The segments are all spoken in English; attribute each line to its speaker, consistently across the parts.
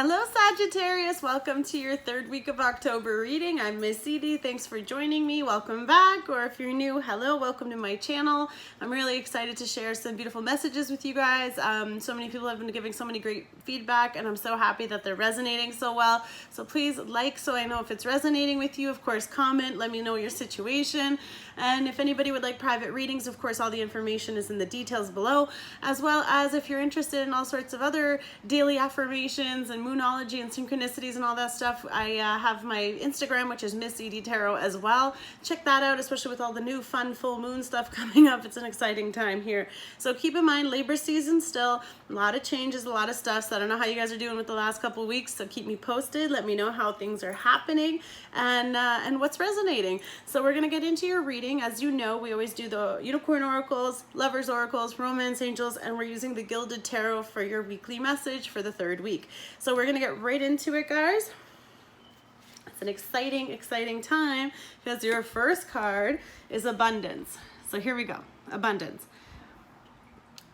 Speaker 1: Hello Sagittarius, welcome to your third week of October reading. I'm Miss Edie, thanks for joining me, welcome back, or if you're new, hello, welcome to my channel. I'm really excited to share some beautiful messages with you guys. So many people have been giving so many great feedback and I'm so happy that they're resonating so well. So please like so I know if it's resonating with you. Of course, comment, let me know your situation. And if anybody would like private readings, of course, all the information is in the details below, as well as if you're interested in all sorts of other daily affirmations and moonology and synchronicities and all that stuff, I have my Instagram, which is Missedietarot as well. Check that out, especially with all the new fun full moon stuff coming up. It's an exciting time here. So keep in mind, Labor season still, a lot of changes, a lot of stuff. So I don't know how you guys are doing with the last couple of weeks, so keep me posted. Let me know how things are happening and what's resonating. So we're gonna get into your reading. As you know, we always do the unicorn oracles, lovers oracles, romance angels, and we're using the Gilded Tarot for your weekly message for the third week. So we're gonna get right into it, guys. It's an exciting time because your first card is abundance. So here we go, abundance.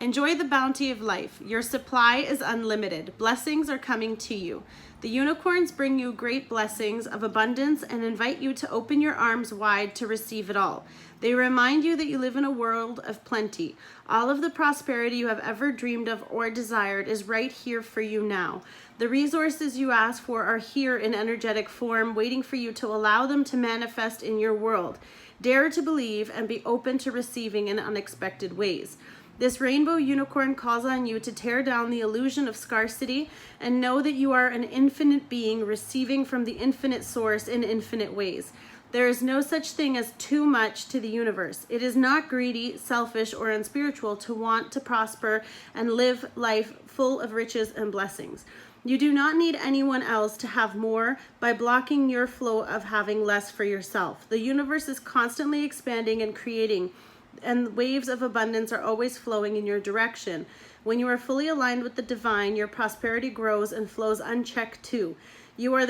Speaker 1: Enjoy the bounty of life. Your supply is unlimited. Blessings are coming to you. The unicorns bring you great blessings of abundance and invite you to open your arms wide to receive it all. They remind you that you live in a world of plenty. All of the prosperity you have ever dreamed of or desired is right here for you now. The resources you ask for are here in energetic form, waiting for you to allow them to manifest in your world. Dare to believe and be open to receiving in unexpected ways. This rainbow unicorn calls on you to tear down the illusion of scarcity and know that you are an infinite being receiving from the infinite source in infinite ways. There is no such thing as too much to the universe. It is not greedy, selfish, or unspiritual to want to prosper and live life full of riches and blessings. You do not need anyone else to have more by blocking your flow of having less for yourself. The universe is constantly expanding and creating, and waves of abundance are always flowing in your direction. When you are fully aligned with the divine, your prosperity grows and flows unchecked too. You are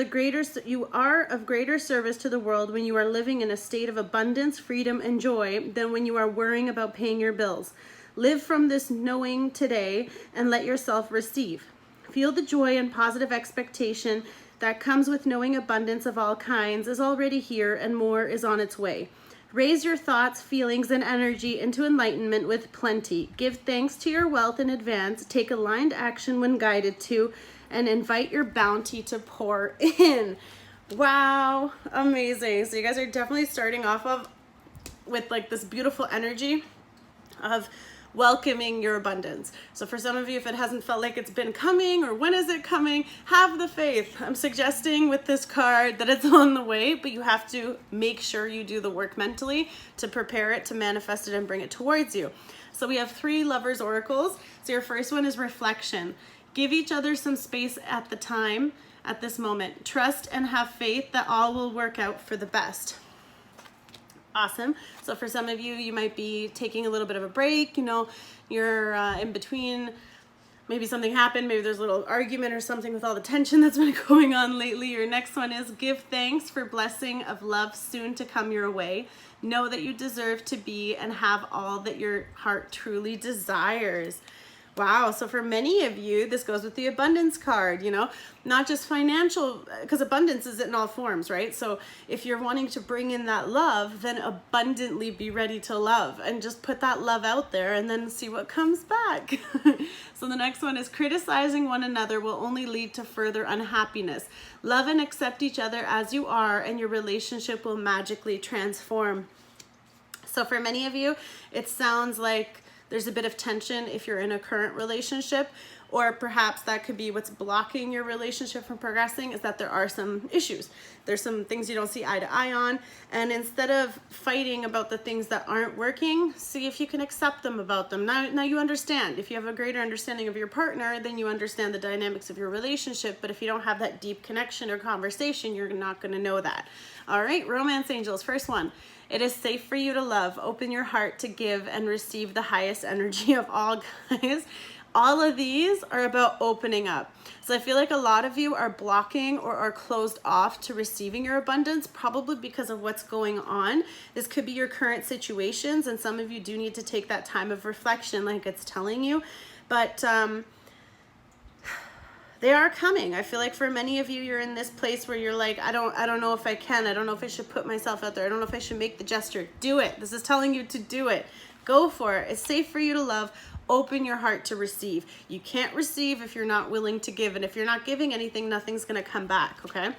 Speaker 1: of greater service to the world when you are living in a state of abundance, freedom, and joy than when you are worrying about paying your bills. Live from this knowing today and let yourself receive. Feel the joy and positive expectation that comes with knowing abundance of all kinds is already here and more is on its way. Raise your thoughts, feelings, and energy into enlightenment with plenty. Give thanks to your wealth in advance. Take aligned action when guided to, and invite your bounty to pour in. Wow, amazing. So you guys are definitely starting off with like this beautiful energy of welcoming your abundance. So for some of you, if it hasn't felt like it's been coming or when is it coming, have the faith. I'm suggesting with this card that it's on the way, but you have to make sure you do the work mentally to prepare it, to manifest it and bring it towards you. So we have 3 lovers oracles. So your first one is reflection. Give each other some space at the time, at this moment. Trust and have faith that all will work out for the best. Awesome. So for some of you, you might be taking a little bit of a break, you know, you're in between, maybe something happened, maybe there's a little argument or something with all the tension that's been going on lately. Your next one is give thanks for blessing of love soon to come your way. Know that you deserve to be and have all that your heart truly desires. Wow, so for many of you, this goes with the abundance card, you know, not just financial, because abundance is in all forms, right? So if you're wanting to bring in that love, then abundantly be ready to love and just put that love out there and then see what comes back. So the next one is criticizing one another will only lead to further unhappiness. Love and accept each other as you are and your relationship will magically transform. So for many of you, it sounds like there's a bit of tension if you're in a current relationship, or perhaps that could be what's blocking your relationship from progressing is that there are some issues. There's some things you don't see eye to eye on. And instead of fighting about the things that aren't working, see if you can accept them about them. Now you understand. If you have a greater understanding of your partner, then you understand the dynamics of your relationship. But if you don't have that deep connection or conversation, you're not going to know that. All right, romance angels, first one. It is safe for you to love. Open your heart to give and receive the highest energy of all, guys. All of these are about opening up. So I feel like a lot of you are blocking or are closed off to receiving your abundance, probably because of what's going on. This could be your current situations, and some of you do need to take that time of reflection like it's telling you. But They are coming. I feel like for many of you, you're in this place where you're like, I don't know if I can. I don't know if I should put myself out there. I don't know if I should make the gesture. Do it. This is telling you to do it. Go for it. It's safe for you to love. Open your heart to receive. You can't receive if you're not willing to give. And if you're not giving anything, nothing's going to come back, okay?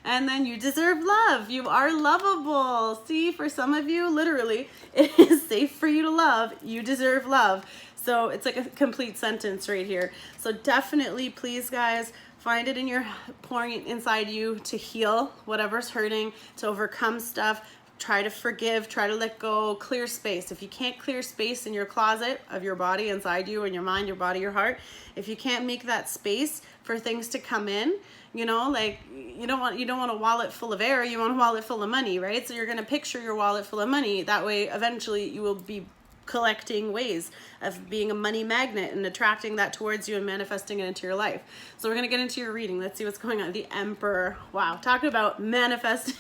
Speaker 1: And then you deserve love. You are lovable. See, for some of you, literally, it is safe for you to love. You deserve love. So it's like a complete sentence right here. So definitely, please, guys, find it in your pouring inside you to heal whatever's hurting, to overcome stuff. Try to forgive, try to let go, clear space. If you can't clear space in your closet of your body inside you, and your mind, your body, your heart, if you can't make that space for things to come in, you know, like you don't want a wallet full of air, you want a wallet full of money, right? So you're going to picture your wallet full of money. That way, eventually you will be collecting ways of being a money magnet and attracting that towards you and manifesting it into your life. So we're going to get into your reading. Let's see what's going on. The Emperor. Wow. Talking about manifesting.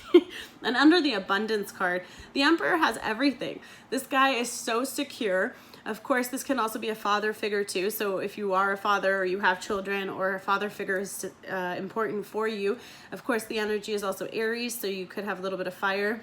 Speaker 1: And under the Abundance card, the Emperor has everything. This guy is so secure. Of course, this can also be a father figure too. So if you are a father or you have children or a father figure is important for you, of course, the energy is also Aries. So you could have a little bit of fire.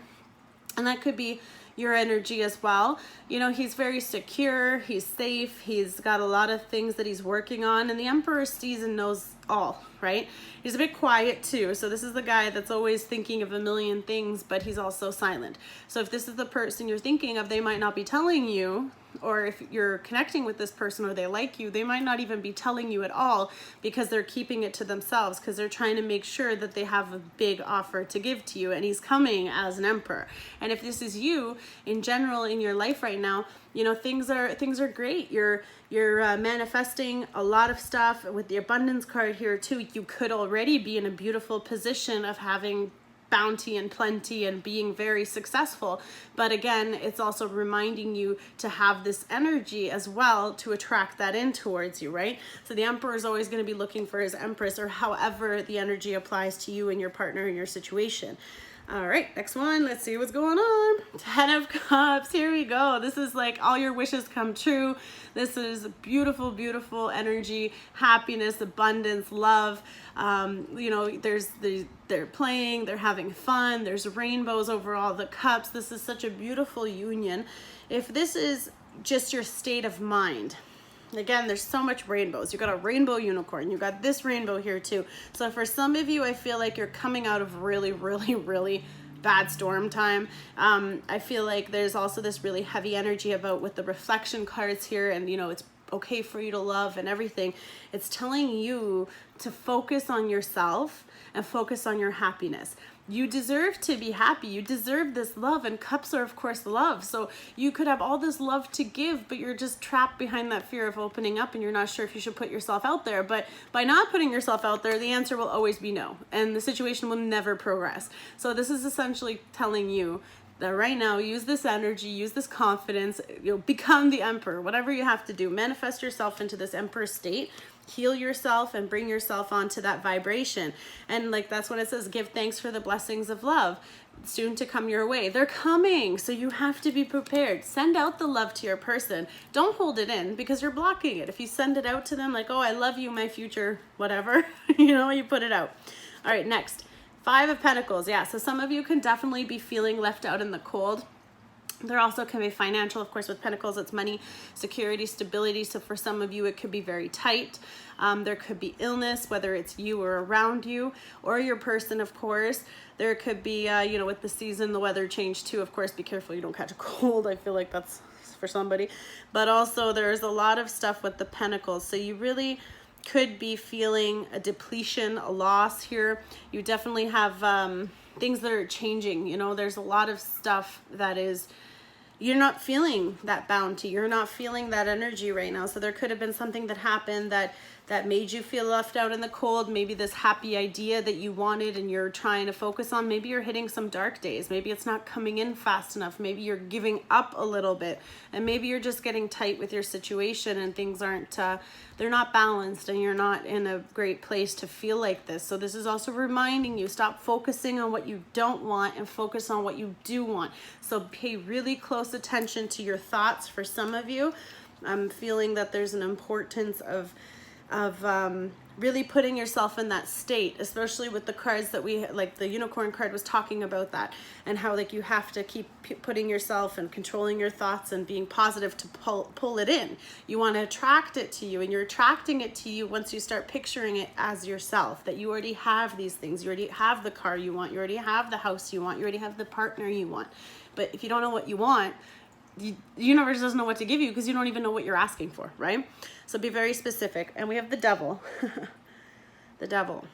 Speaker 1: And that could be your energy as well. You know, he's very secure, he's safe, he's got a lot of things that he's working on, and the Emperor sees and knows all, right? He's a bit quiet too. So this is the guy that's always thinking of a million things, but he's also silent. So if this is the person you're thinking of, they might not be telling you, or if you're connecting with this person or they like you, they might not even be telling you at all because they're keeping it to themselves because they're trying to make sure that they have a big offer to give to you, and he's coming as an emperor. And if this is you in general in your life right now, you know, things are great. You're manifesting a lot of stuff. With the Abundance card here too, you could already be in a beautiful position of having bounty and plenty and being very successful. But again, it's also reminding you to have this energy as well to attract that in towards you, right? So the Emperor is always going to be looking for his Empress, or however the energy applies to you and your partner in your situation. All right, next one. Let's see what's going on. 10 of Cups. Here we go. This is like all your wishes come true. This is beautiful, beautiful energy, happiness, abundance, love. You know, they're playing, they're having fun. There's rainbows over all the cups. This is such a beautiful union. If this is just your state of mind, again, there's so much rainbows. You got a rainbow unicorn. You got this rainbow here too. So for some of you, I feel like you're coming out of really, really, really bad storm time. I feel like there's also this really heavy energy about with the reflection cards here, and you know, it's okay for you to love and everything. It's telling you to focus on yourself and focus on your happiness. You deserve to be happy. You deserve this love, and cups are of course love. So you could have all this love to give, but you're just trapped behind that fear of opening up, and you're not sure if you should put yourself out there. But by not putting yourself out there, the answer will always be no, and the situation will never progress. So this is essentially telling you that right now, use this energy, use this confidence, you know, become the Emperor. Whatever you have to do, manifest yourself into this Emperor state. Heal yourself and bring yourself onto that vibration. And like that's when it says, give thanks for the blessings of love soon to come your way. They're coming, so you have to be prepared. Send out the love to your person. Don't hold it in because you're blocking it. If you send it out to them like, oh, I love you, my future, whatever, you know, you put it out. All right, next. 5 of Pentacles. Yeah, so some of you can definitely be feeling left out in the cold. There also can be financial, of course, with Pentacles, it's money, security, stability. So for some of you, it could be very tight. There could be illness, whether it's you or around you, or your person, of course. There could be, you know, with the season, the weather change too. Of course, be careful you don't catch a cold. I feel like that's for somebody. But also there's a lot of stuff with the Pentacles. So you really could be feeling a depletion, a loss here. You definitely have things that are changing. You know, there's a lot of stuff that is, you're not feeling that bounty. You're not feeling that energy right now. So there could have been something that happened that made you feel left out in the cold. Maybe this happy idea that you wanted and you're trying to focus on. Maybe you're hitting some dark days. Maybe it's not coming in fast enough. Maybe you're giving up a little bit. And maybe you're just getting tight with your situation and things aren't, they're not balanced and you're not in a great place to feel like this. So this is also reminding you, stop focusing on what you don't want and focus on what you do want. So pay really close attention to your thoughts. For some of you, I'm feeling that there's an importance of really putting yourself in that state, especially with the cards that we, like the unicorn card was talking about that, and how like you have to keep putting yourself and controlling your thoughts and being positive to pull it in. You want to attract it to you, and you're attracting it to you once you start picturing it as yourself, that you already have these things. You already have the car you want, you already have the house you want, you already have the partner you want. But if you don't know what you want, the universe doesn't know what to give you, because you don't even know what you're asking for, right? So be very specific. And we have the devil. The devil.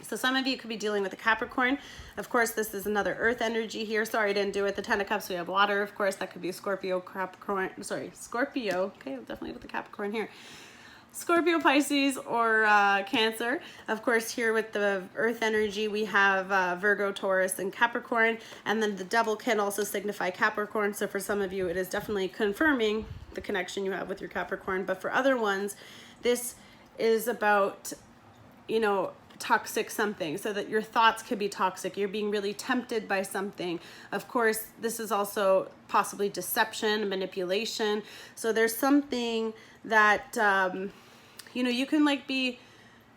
Speaker 1: So some of you could be dealing with a Capricorn. Of course, this is another earth energy here. Sorry, I didn't do it. The 10 of Cups, we have water. Of course, that could be a Scorpio, Capricorn. Sorry, Scorpio. Okay, definitely with the Capricorn here. Scorpio, Pisces, or Cancer. Of course, here with the earth energy, we have Virgo, Taurus, and Capricorn. And then the devil can also signify Capricorn. So for some of you, it is definitely confirming the connection you have with your Capricorn. But for other ones, this is about, you know, toxic something, so that your thoughts could be toxic. You're being really tempted by something. Of course, this is also possibly deception, manipulation. So there's something that, you know, you can like be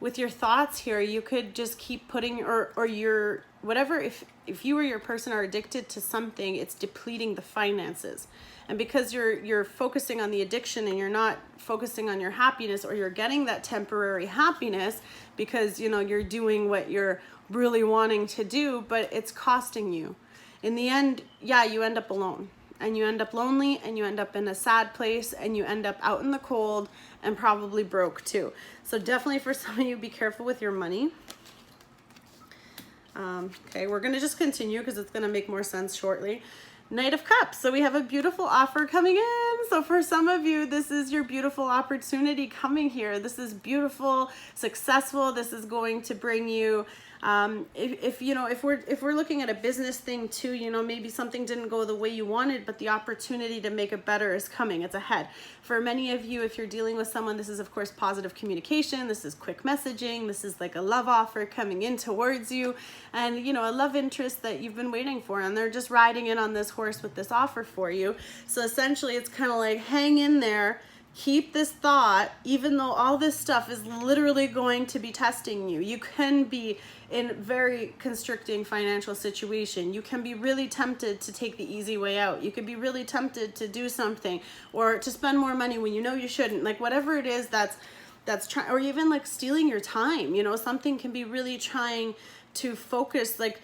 Speaker 1: with your thoughts here. You could just keep putting, or your, whatever, if you or your person are addicted to something, it's depleting the finances. And because you're focusing on the addiction and you're not focusing on your happiness, or you're getting that temporary happiness because, you know, you're doing what you're really wanting to do, but it's costing you. In the end, yeah, you end up alone, and you end up lonely, and you end up in a sad place, and you end up out in the cold and probably broke too. So definitely for some of you, be careful with your money. Okay, we're gonna just continue because it's gonna make more sense shortly. Knight of Cups. So we have a beautiful offer coming in. So for some of you, this is your beautiful opportunity coming here. This is beautiful, successful. This is going to bring you, if you know, if we're looking at a business thing too, you know, maybe something didn't go the way you wanted, but the opportunity to make it better is coming. It's ahead. For many of you, if you're dealing with someone, this is of course positive communication. This is quick messaging. This is like a love offer coming in towards you, and you know, a love interest that you've been waiting for, and they're just riding in on this horse with this offer for you. So essentially, it's kind of like, hang in there. Keep this thought, even though all this stuff is literally going to be testing you. You can be in very constricting financial situation. You can be really tempted to take the easy way out. You could be really tempted to do something, or to spend more money when you know you shouldn't. Like whatever it is that's trying, or even like stealing your time. You know, something can be really trying to focus, like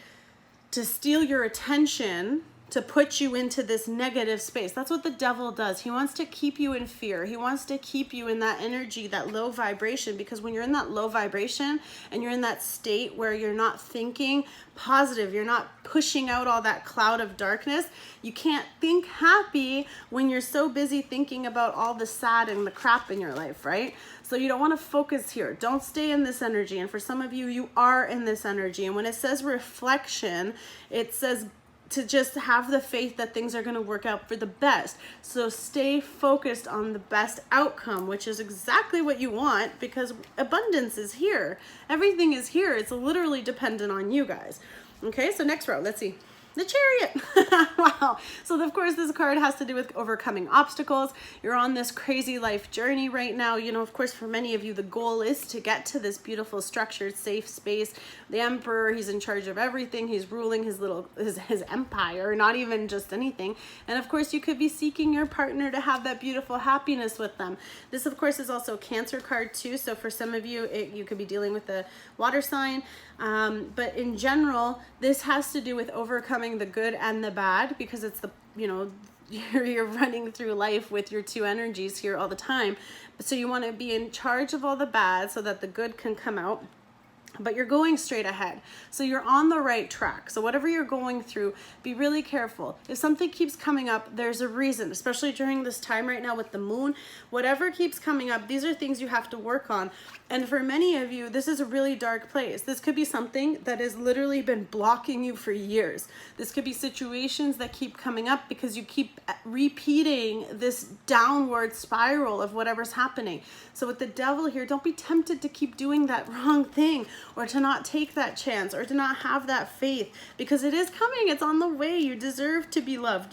Speaker 1: to steal your attention, to put you into this negative space. That's what the devil does. He wants to keep you in fear. He wants to keep you in that energy, that low vibration, because when you're in that low vibration and you're in that state where you're not thinking positive, you're not pushing out all that cloud of darkness, you can't think happy when you're so busy thinking about all the sad and the crap in your life, right? So you don't want to focus here. Don't stay in this energy. And for some of you, you are in this energy. And when it says reflection, it says to just have the faith that things are going to work out for the best. So stay focused on the best outcome, which is exactly what you want, because abundance is here. Everything is here. It's literally dependent on you guys. Okay, so next row, let's see. The Chariot. Wow. So of course this card has to do with overcoming obstacles. You're on this crazy life journey right now. You know, of course, for many of you, the goal is to get to this beautiful, structured, safe space. The Emperor, he's in charge of everything. He's ruling his empire, not even just anything. And of course, you could be seeking your partner to have that beautiful happiness with them. This, of course, is also a Cancer card too. So for some of you, you could be dealing with a water sign. But in general, this has to do with overcoming the good and the bad, because it's the, you know, you're running through life with your two energies here all the time. So you want to be in charge of all the bad so that the good can come out. But you're going straight ahead. So you're on the right track. So whatever you're going through, be really careful. If something keeps coming up, there's a reason, especially during this time right now with the moon. Whatever keeps coming up, these are things you have to work on. And for many of you, this is a really dark place. This could be something that has literally been blocking you for years. This could be situations that keep coming up because you keep repeating this downward spiral of whatever's happening. So with the devil here, don't be tempted to keep doing that wrong thing, or to not take that chance, or to not have that faith, because it is coming. It's on the way. You deserve to be loved.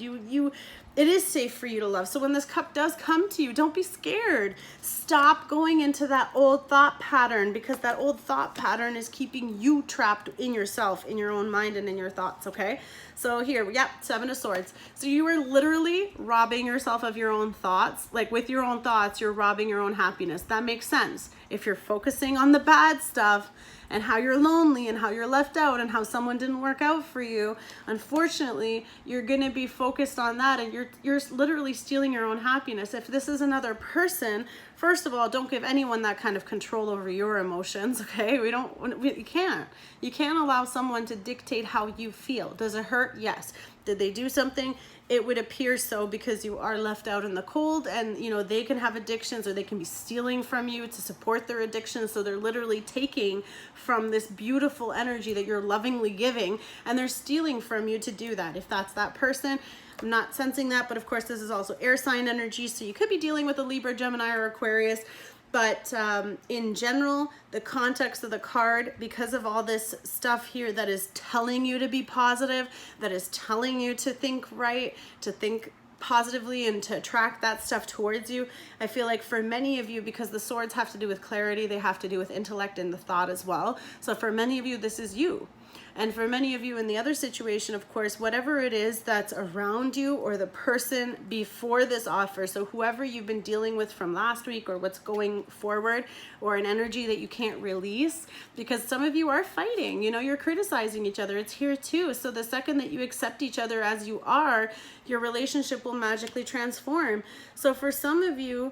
Speaker 1: it is safe for you to love. So when this cup does come to you, don't be scared. Stop going into that old thought pattern, because that old thought pattern is keeping you trapped in yourself, in your own mind and in your thoughts, okay? So here, yep, Seven of Swords. So you are literally robbing yourself of your own thoughts. Like with your own thoughts, you're robbing your own happiness. That makes sense. If you're focusing on the bad stuff and how you're lonely and how you're left out and how someone didn't work out for you, unfortunately, you're gonna be focused on that, and you're literally stealing your own happiness. If this is another person, first of all, don't give anyone that kind of control over your emotions, okay? You can't allow someone to dictate how you feel. Does it hurt? Yes. Did they do something? It would appear so, because you are left out in the cold, and you know, they can have addictions, or they can be stealing from you to support their addictions. So they're literally taking from this beautiful energy that you're lovingly giving, and they're stealing from you to do that. If that's that person, I'm not sensing that, but of course this is also air sign energy, so you could be dealing with a Libra, Gemini, or Aquarius. But in general, the context of the card, because of all this stuff here that is telling you to be positive, that is telling you to think right, to think positively, and to attract that stuff towards you, I feel like for many of you, because the swords have to do with clarity, they have to do with intellect and the thought as well. So for many of you, this is you. And for many of you in the other situation, of course, whatever it is that's around you, or the person before this offer, so whoever you've been dealing with from last week, or what's going forward, or an energy that you can't release, because some of you are fighting, you know, you're criticizing each other. It's here too. So the second that you accept each other as you are, your relationship will magically transform. So for some of you,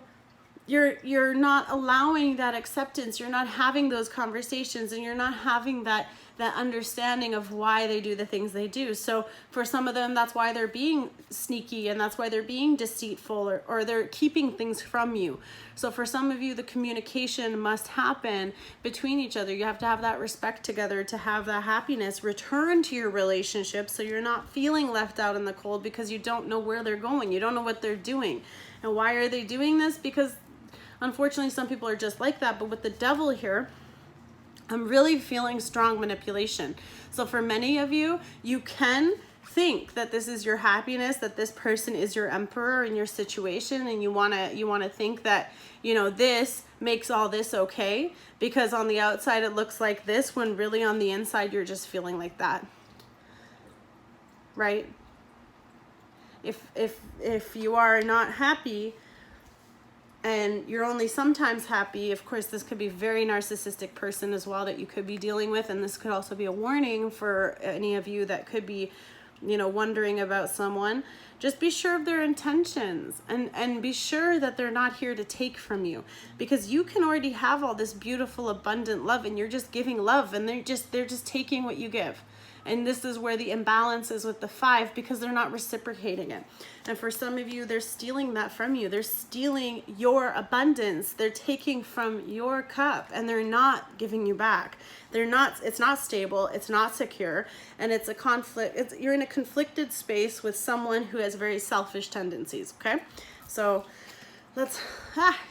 Speaker 1: you're not allowing that acceptance, you're not having those conversations, and you're not having that understanding of why they do the things they do. So for some of them, that's why they're being sneaky, and that's why they're being deceitful, or they're keeping things from you. So for some of you, the communication must happen between each other. You have to have that respect together to have that happiness return to your relationship, so you're not feeling left out in the cold because you don't know where they're going. You don't know what they're doing. And why are they doing this? Because unfortunately, some people are just like that. But with the Devil here, I'm really feeling strong manipulation. So for many of you, you can think that this is your happiness, that this person is your emperor in your situation, and you wanna think that, you know, this makes all this okay, because on the outside it looks like this, when really on the inside you're just feeling like that, right? If you are not happy, and you're only sometimes happy, of course, this could be a very narcissistic person as well that you could be dealing with. And this could also be a warning for any of you that could be, you know, wondering about someone. Just be sure of their intentions, and be sure that they're not here to take from you, because you can already have all this beautiful, abundant love, and you're just giving love, and they're just taking what you give. And this is where the imbalance is with the 5, because they're not reciprocating it. And for some of you, they're stealing that from you. They're stealing your abundance. They're taking from your cup, and they're not giving you back. It's not stable, it's not secure, and it's a conflict. You're in a conflicted space with someone who has very selfish tendencies, okay? So let's,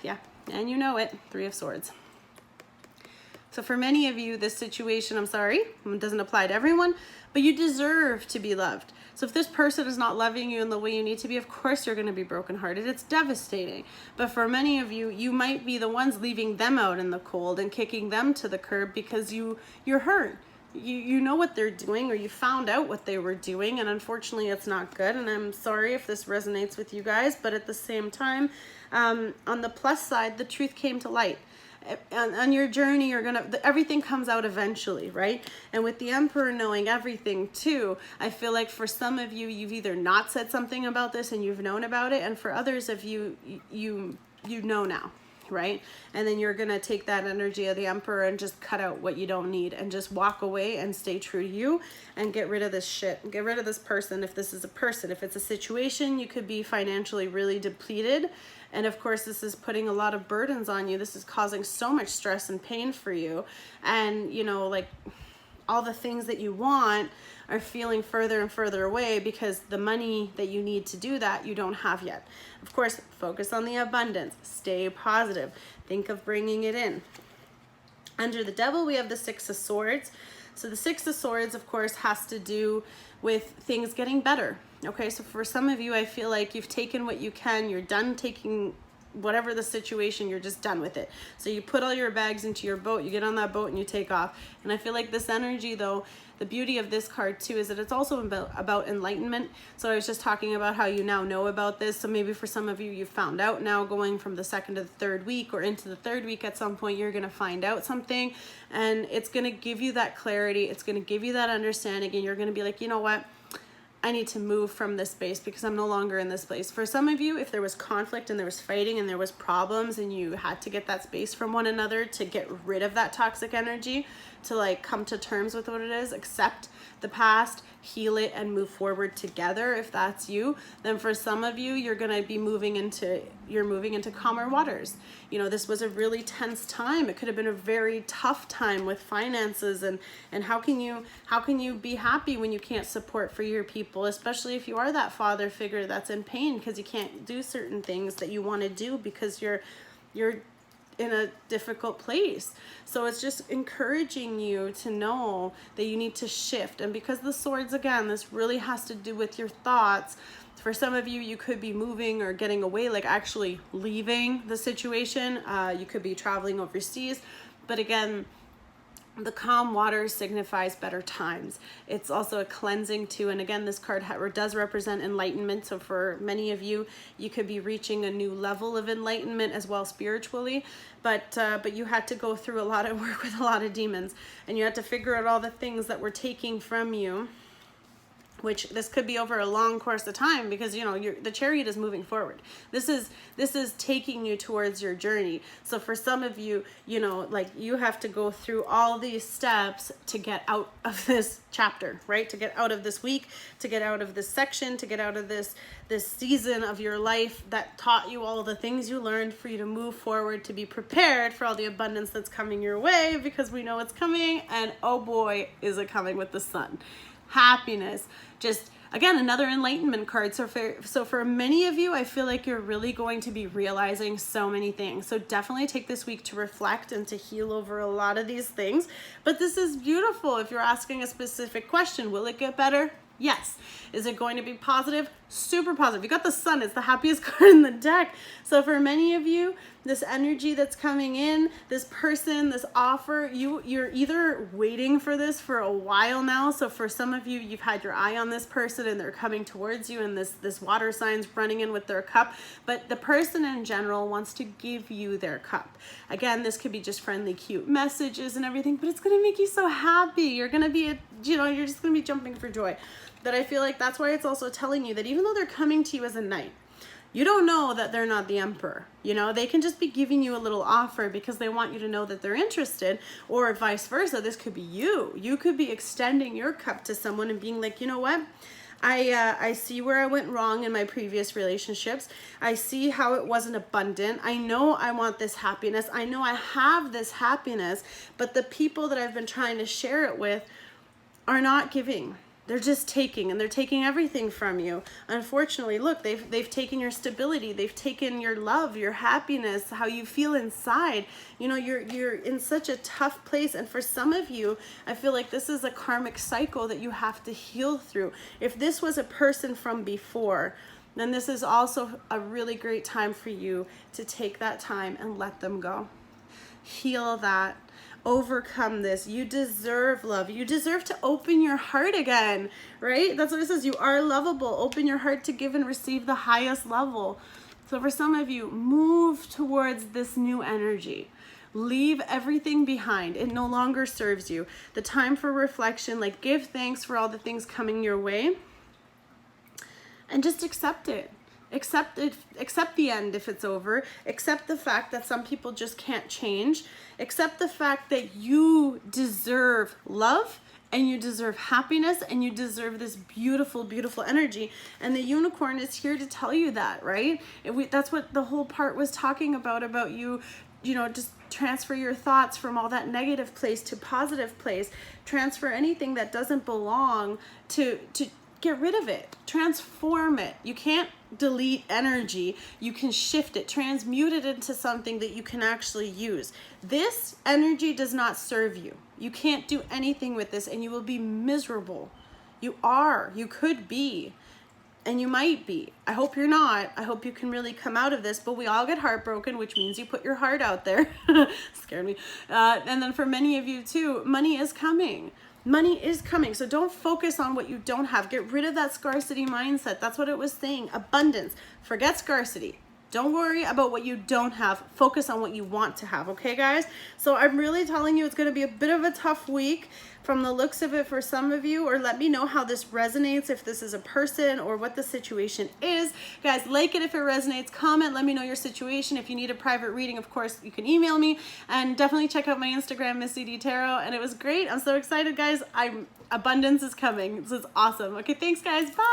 Speaker 1: yeah, and you know it, 3 of Swords. So for many of you, this situation, I'm sorry, it doesn't apply to everyone, but you deserve to be loved. So if this person is not loving you in the way you need to be, of course you're going to be brokenhearted. It's devastating. But for many of you, you might be the ones leaving them out in the cold and kicking them to the curb, because you're hurt. You know what they're doing, or you found out what they were doing, and unfortunately it's not good. And I'm sorry if this resonates with you guys, but at the same time, on the plus side, the truth came to light. On your journey, everything comes out eventually, right? And with the Emperor knowing everything too, I feel like for some of you, you've either not said something about this and you've known about it, and for others of you, you know now, right? And then you're gonna take that energy of the Emperor and just cut out what you don't need, and just walk away and stay true to you, and get rid of this shit, get rid of this person. If this is a person, if it's a situation, you could be financially really depleted. And of course, this is putting a lot of burdens on you. This is causing so much stress and pain for you. And, you know, like all the things that you want are feeling further and further away, because the money that you need to do that, you don't have yet. Of course, focus on the abundance. Stay positive. Think of bringing it in. Under the Devil, we have the 6 of Swords. So the Six of Swords, of course, has to do with things getting better. Okay, so for some of you, I feel like you've taken what you can, you're done taking whatever the situation, you're just done with it. So you put all your bags into your boat, you get on that boat and you take off. And I feel like this energy though, the beauty of this card too is that it's also about enlightenment. So I was just talking about how you now know about this. So maybe for some of you, you found out now going from the second to the third week or into the third week, at some point you're going to find out something, and it's going to give you that clarity. It's going to give you that understanding, and you're going to be like, you know what? I need to move from this space because I'm no longer in this place. For some of you, if there was conflict and there was fighting and there was problems and you had to get that space from one another to get rid of that toxic energy, to like come to terms with what it is, accept the past, heal it, and move forward together. If that's you, then for some of you, you're going to be moving into calmer waters. You know, this was a really tense time. It could have been a very tough time with finances, and how can you be happy when you can't support for your people, especially if you are that father figure that's in pain because you can't do certain things that you want to do because you're in a difficult place. So it's just encouraging you to know that you need to shift. And because the swords, again, this really has to do with your thoughts. For some of you, you could be moving or getting away, like actually leaving the situation. You could be traveling overseas. But again, the calm water signifies better times. It's also a cleansing too. And again, this card does represent enlightenment. So for many of you, you could be reaching a new level of enlightenment as well spiritually. But you had to go through a lot of work with a lot of demons, and you had to figure out all the things that were taking from you, which this could be over a long course of time, because you know the chariot is moving forward. This is taking you towards your journey. So for some of you, you know, like you have to go through all these steps to get out of this chapter, right? To get out of this week, to get out of this section, to get out of this season of your life that taught you all the things you learned, for you to move forward, to be prepared for all the abundance that's coming your way, because we know it's coming, and oh boy, is it coming with the sun. Happiness, just again, another enlightenment card. So for many of you, I feel like you're really going to be realizing so many things. So definitely take this week to reflect and to heal over a lot of these things. But this is beautiful. If you're asking a specific question, will it get better? Yes. Is it going to be positive? Super positive. You got the sun. It's the happiest card in the deck. So for many of you, this energy that's coming in, this person, this offer, you're either waiting for this for a while now. So for some of you, you've had your eye on this person and they're coming towards you, and this water sign's running in with their cup. But the person in general wants to give you their cup. Again, this could be just friendly, cute messages and everything, but it's going to make you so happy. You're going to be, you're just going to be jumping for joy. But I feel like that's why it's also telling you that even though they're coming to you as a knight, you don't know that they're not the emperor. You know, they can just be giving you a little offer because they want you to know that they're interested, or vice versa. This could be you. You could be extending your cup to someone and being like, you know what? I see where I went wrong in my previous relationships. I see how it wasn't abundant. I know I want this happiness. I know I have this happiness, but the people that I've been trying to share it with are not giving. They're just taking, and they're taking everything from you. Unfortunately, look, they've taken your stability. They've taken your love, your happiness, how you feel inside. You know, you're in such a tough place. And for some of you, I feel like this is a karmic cycle that you have to heal through. If this was a person from before, then this is also a really great time for you to take that time and let them go. Heal that. Overcome this. You deserve love. You deserve to open your heart again, right? That's what it says. You are lovable. Open your heart to give and receive the highest level. So for some of you, move towards this new energy. Leave everything behind. It no longer serves you. The time for reflection, like give thanks for all the things coming your way, and just accept it. Accept it. Accept the end if it's over. Accept the fact that some people just can't change. Accept the fact that you deserve love, and you deserve happiness, and you deserve this beautiful, beautiful energy. And the unicorn is here to tell you that, right? That's what the whole part was talking about you, just transfer your thoughts from all that negative place to positive place. Transfer anything that doesn't belong to get rid of it. Transform it. You can't delete energy. You can shift it, transmute it into something that you can actually use. This energy does not serve you. You can't do anything with this and you will be miserable. You are, you could be, and you might be. I hope you're not. I hope you can really come out of this, but we all get heartbroken, which means you put your heart out there. Scared me. And then for many of you too, money is coming. Money is coming. So don't focus on what you don't have. Get rid of that scarcity mindset. That's what it was saying. Abundance. Forget scarcity. Don't worry about what you don't have. Focus on what you want to have. Okay, guys? So I'm really telling you it's going to be a bit of a tough week from the looks of it for some of you, or let me know how this resonates, if this is a person or what the situation is. Guys, like it if it resonates, comment, let me know your situation. If you need a private reading, of course, you can email me, and definitely check out my Instagram, Missedietarot. And it was great. I'm so excited, guys. Abundance is coming. This is awesome. Okay, thanks, guys. Bye.